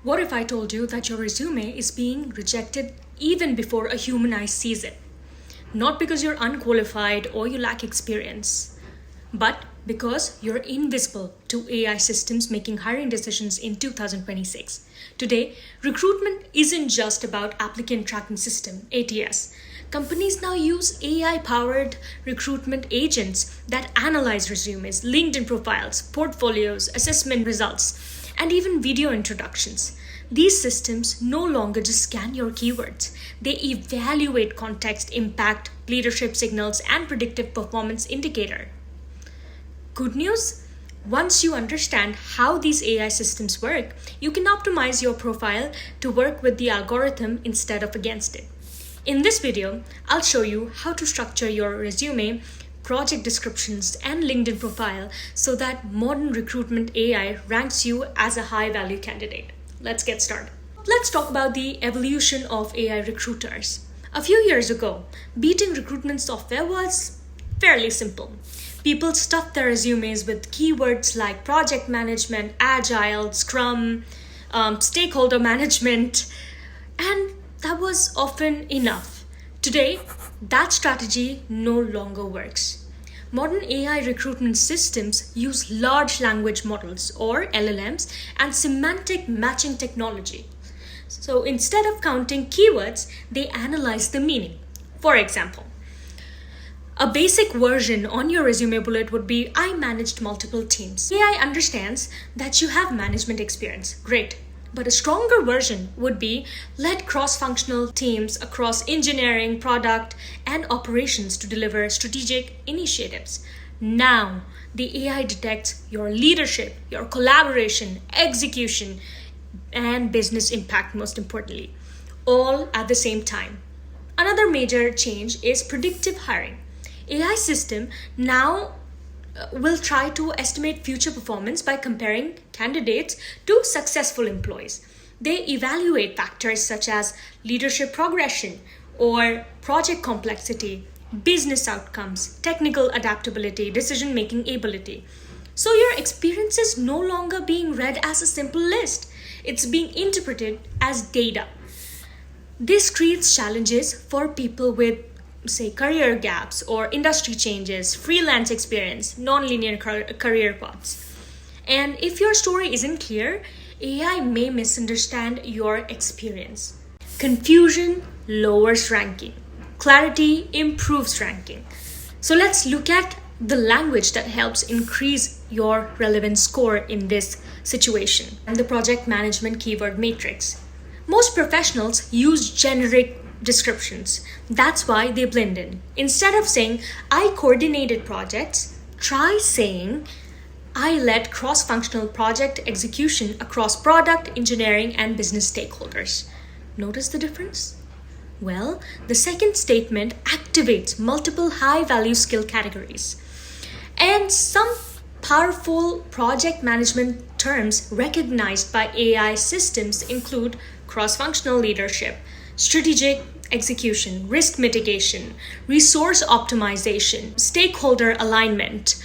What if I told you that your resume is being rejected even before a human eye sees it? Not because you're unqualified or you lack experience, but because you're invisible to AI systems making hiring decisions in 2026. Today, recruitment isn't just about applicant tracking system, ATS. Companies now use AI-powered recruitment agents that analyze resumes, LinkedIn profiles, portfolios, assessment results, and even video introductions. These systems no longer just scan your keywords. They evaluate context, impact, leadership signals, and predictive performance indicator. Good news? Once you understand how these AI systems work, you can optimize your profile to work with the algorithm instead of against it. In this video, I'll show you how to structure your resume, project descriptions, and LinkedIn profile so that modern recruitment AI ranks you as a high-value candidate. Let's get started. Let's talk about the evolution of AI recruiters. A few years ago, beating recruitment software was fairly simple. People stuffed their resumes with keywords like project management, agile, scrum, stakeholder management, and that was often enough. Today, that strategy no longer works. Modern AI recruitment systems use large language models or LLMs and semantic matching technology. So instead of counting keywords, they analyze the meaning. For example, a basic version on your resume bullet would be, I managed multiple teams. AI understands that you have management experience. Great. But a stronger version would be, led cross-functional teams across engineering, product, and operations to deliver strategic initiatives. Now, the AI detects your leadership, your collaboration, execution, and business impact, most importantly, all at the same time. Another major change is predictive hiring. AI system now will try to estimate future performance by comparing candidates to successful employees. They evaluate factors such as leadership progression or project complexity, business outcomes, technical adaptability, decision-making ability. So your experience is no longer being read as a simple list. It's being interpreted as data. This creates challenges for people with, say, career gaps or industry changes, freelance experience, non-linear career paths. And if your story isn't clear, AI may misunderstand your experience. Confusion lowers ranking. Clarity improves ranking. So let's look at the language that helps increase your relevance score in this situation, and the project management keyword matrix. Most professionals use generic descriptions. That's why they blend in. Instead of saying, I coordinated projects, try saying, I led cross-functional project execution across product, engineering, and business stakeholders. Notice the difference? Well, the second statement activates multiple high-value skill categories. And some powerful project management terms recognized by AI systems include cross-functional leadership, strategic execution, risk mitigation, resource optimization, stakeholder alignment,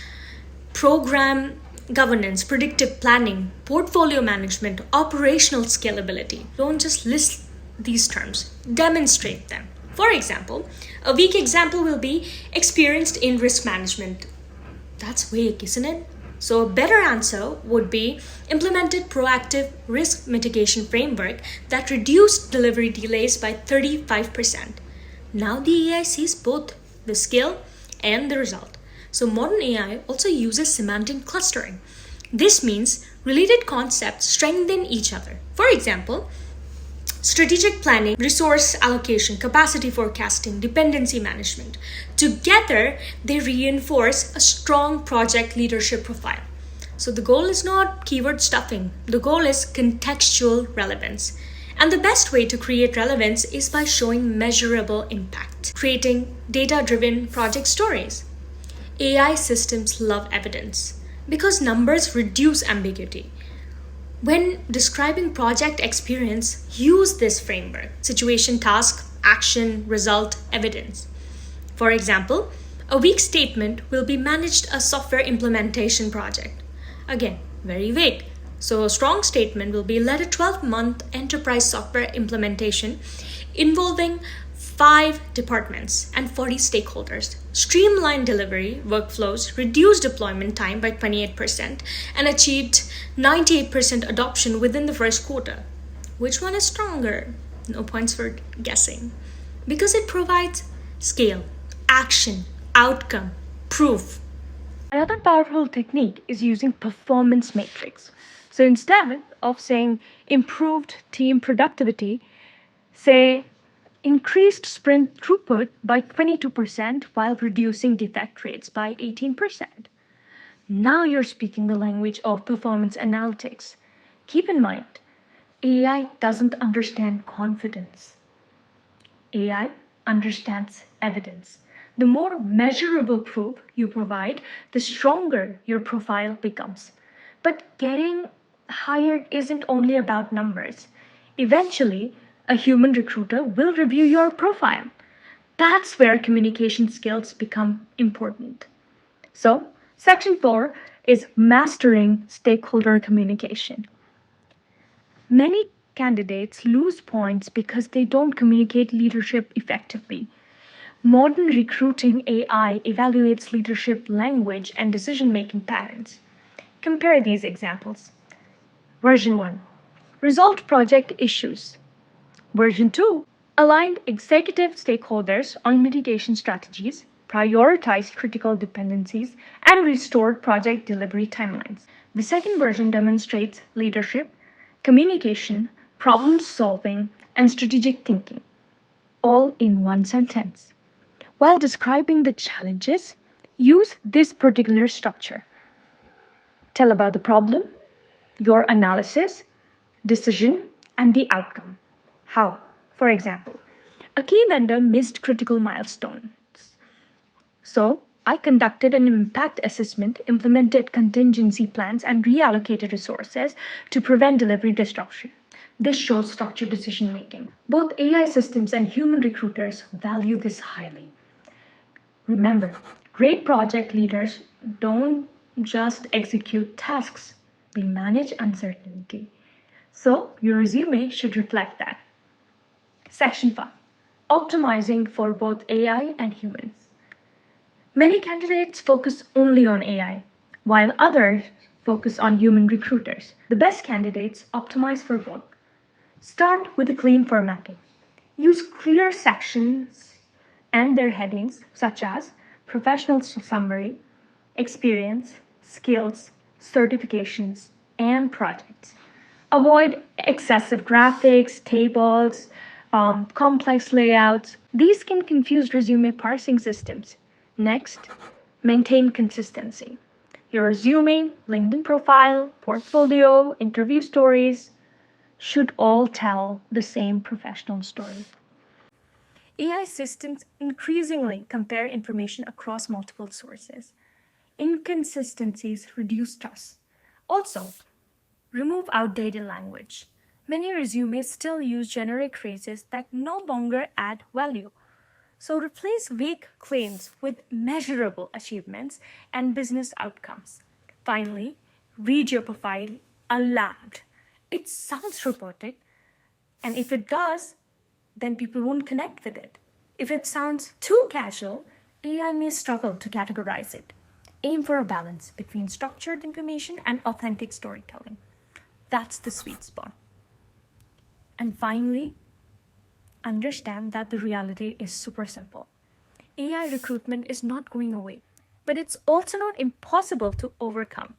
program governance, predictive planning, portfolio management, operational scalability. Don't just list these terms, demonstrate them. For example, a weak example will be experienced in risk management. That's vague, isn't it? So a better answer would be implemented proactive risk mitigation framework that reduced delivery delays by 35%. Now the AI sees both the skill and the result. So modern AI also uses semantic clustering. This means related concepts strengthen each other. For example, strategic planning, resource allocation, capacity forecasting, dependency management. Together, they reinforce a strong project leadership profile. So the goal is not keyword stuffing. The goal is contextual relevance. And the best way to create relevance is by showing measurable impact, creating data-driven project stories. AI systems love evidence because numbers reduce ambiguity. When describing project experience, use this framework: situation, task, action, result, evidence. For example, a weak statement will be managed a software implementation project. Again, very vague. So a strong statement will be led a 12-month enterprise software implementation involving 5 departments and 40 stakeholders, streamlined delivery workflows, reduced deployment time by 28%, and achieved 98% adoption within the first quarter. Which one is stronger? No points for guessing. Because it provides scale, action, outcome, proof. Another powerful technique is using performance matrix. So instead of saying improved team productivity, say increased sprint throughput by 22% while reducing defect rates by 18%. Now you're speaking the language of performance analytics. Keep in mind, AI doesn't understand confidence. AI understands evidence. The more measurable proof you provide, the stronger your profile becomes. But getting hired isn't only about numbers. Eventually, a human recruiter will review your profile. That's where communication skills become important. So, section 4 is mastering stakeholder communication. Many candidates lose points because they don't communicate leadership effectively. Modern recruiting AI evaluates leadership language and decision making patterns. Compare these examples. Version 1 resolved project issues. Version 2 aligned executive stakeholders on mitigation strategies, prioritized critical dependencies, and restored project delivery timelines. The second version demonstrates leadership, communication, problem solving, and strategic thinking, all in one sentence. While describing the challenges, use this particular structure. Tell about the problem, your analysis, decision, and the outcome. How? For example, a key vendor missed critical milestones. So, I conducted an impact assessment, implemented contingency plans, and reallocated resources to prevent delivery disruption. This shows structured decision making. Both AI systems and human recruiters value this highly. Remember, great project leaders don't just execute tasks, they manage uncertainty. So, your resume should reflect that. Section 5 optimizing for both AI and humans. Many candidates focus only on AI, while others focus on human recruiters. The best candidates optimize for both. Start with a clean formatting. Use clear sections and their headings, such as professional summary, experience, skills, certifications, and projects. Avoid excessive graphics, tables, complex layouts. These can confuse resume parsing systems. Next, maintain consistency. Your resume, LinkedIn profile, portfolio, interview stories should all tell the same professional story. AI systems increasingly compare information across multiple sources. Inconsistencies reduce trust. Also, remove outdated language. Many resumes still use generic phrases that no longer add value. So replace vague claims with measurable achievements and business outcomes. Finally, read your profile aloud. It sounds robotic, and if it does, then people won't connect with it. If it sounds too casual, AI may struggle to categorize it. Aim for a balance between structured information and authentic storytelling. That's the sweet spot. And finally, understand that the reality is super simple. AI recruitment is not going away, but it's also not impossible to overcome.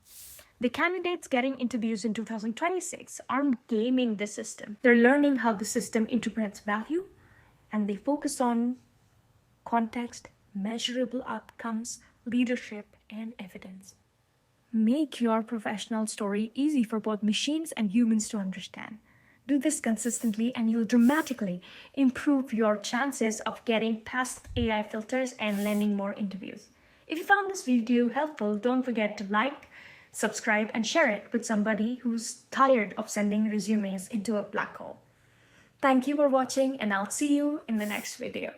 The candidates getting interviews in 2026 aren't gaming the system. They're learning how the system interprets value, and they focus on context, measurable outcomes, leadership, and evidence. Make your professional story easy for both machines and humans to understand. Do this consistently and you'll dramatically improve your chances of getting past AI filters and landing more interviews. If you found this video helpful, don't forget to like, subscribe, and share it with somebody who's tired of sending resumes into a black hole. Thank you for watching, and I'll see you in the next video.